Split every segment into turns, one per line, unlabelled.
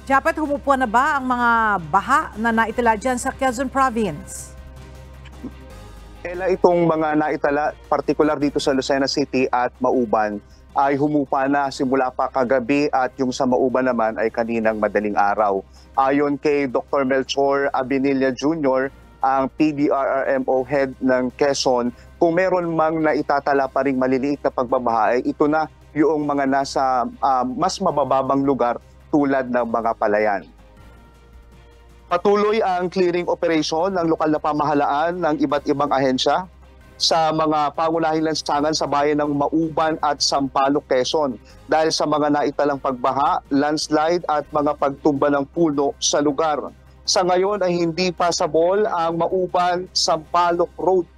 Japet, humupo na ba ang mga baha na naitala dyan sa Quezon Province?
Itong mga naitala, partikular dito sa Lucena City at Mauban, ay humupa na simula pa kagabi at yung sa Mauban naman ay kaninang madaling araw. Ayon kay Dr. Melchor Abinilla Jr., ang PDRRMO head ng Quezon, kung meron mang naitatala pa ring maliliit na pagbabaha, ay ito na yung mga nasa mas mabababang lugar tulad ng mga palayan. Patuloy ang clearing operation ng lokal na pamahalaan ng iba't ibang ahensya sa mga pangunahing lansangan sa bayan ng Mauban at Sampaloc, Quezon dahil sa mga naitalang pagbaha, landslide at mga pagtumba ng puno sa lugar. Sa ngayon ay hindi pasabol ang Mauban-Sampaloc Road,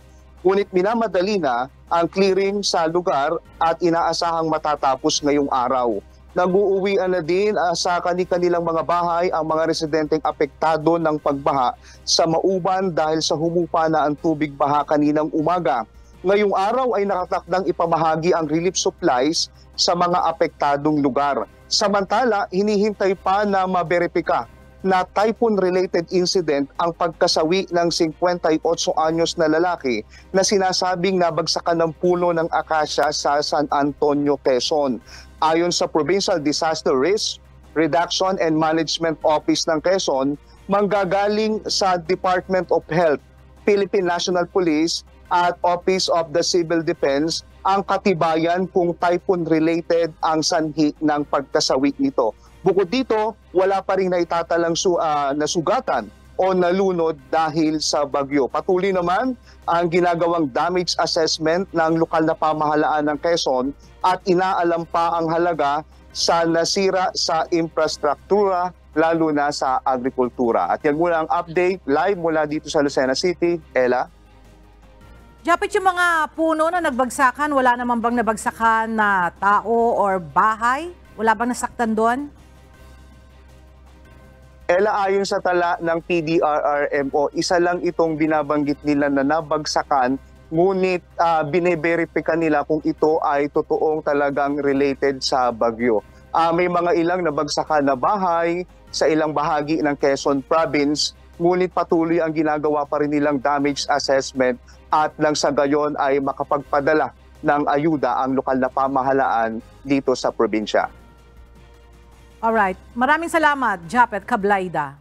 ngunit minamadali na ang clearing sa lugar at inaasahang matatapos ngayong araw. Nag-uuwian na din sa kanilang mga bahay ang mga residenteng apektado ng pagbaha sa Mauban dahil sa humupa na ang tubig baha kaninang umaga. Ngayong araw ay nakatakdang ipamahagi ang relief supplies sa mga apektadong lugar. Samantala, hinihintay pa na maberipika na typhoon-related incident ang pagkasawi ng 58 anyos na lalaki na sinasabing nabagsakan ng puno ng akasya sa San Antonio, Quezon. Ayon sa Provincial Disaster Risk Reduction and Management Office ng Quezon, manggagaling sa Department of Health, Philippine National Police at Office of the Civil Defense ang katibayan kung typhoon-related ang sanhi ng pagkasawi nito. Bukod dito, wala pa rin naitatalang nasugatan o nalunod dahil sa bagyo. Patuloy naman ang ginagawang damage assessment ng lokal na pamahalaan ng Quezon at inaalam pa ang halaga sa nasira sa infrastruktura, lalo na sa agrikultura. At yan muna ang update live mula dito sa Lucena City. Ella?
Japet, yung mga puno na nagbagsakan, wala naman bang nabagsakan na tao or bahay? Wala bang nasaktan doon?
Ella, ayon sa tala ng PDRRMO, isa lang itong binabanggit nila na nabagsakan, ngunit bine-verify nila kung ito ay totoong talagang related sa bagyo. May mga ilang nabagsakan na bahay sa ilang bahagi ng Quezon Province, ngunit patuloy ang ginagawa pa rin nilang damage assessment at nang sa gayon ay makapagpadala ng ayuda ang lokal na pamahalaan dito sa probinsya.
Alright. Maraming salamat, Japet Cablaida.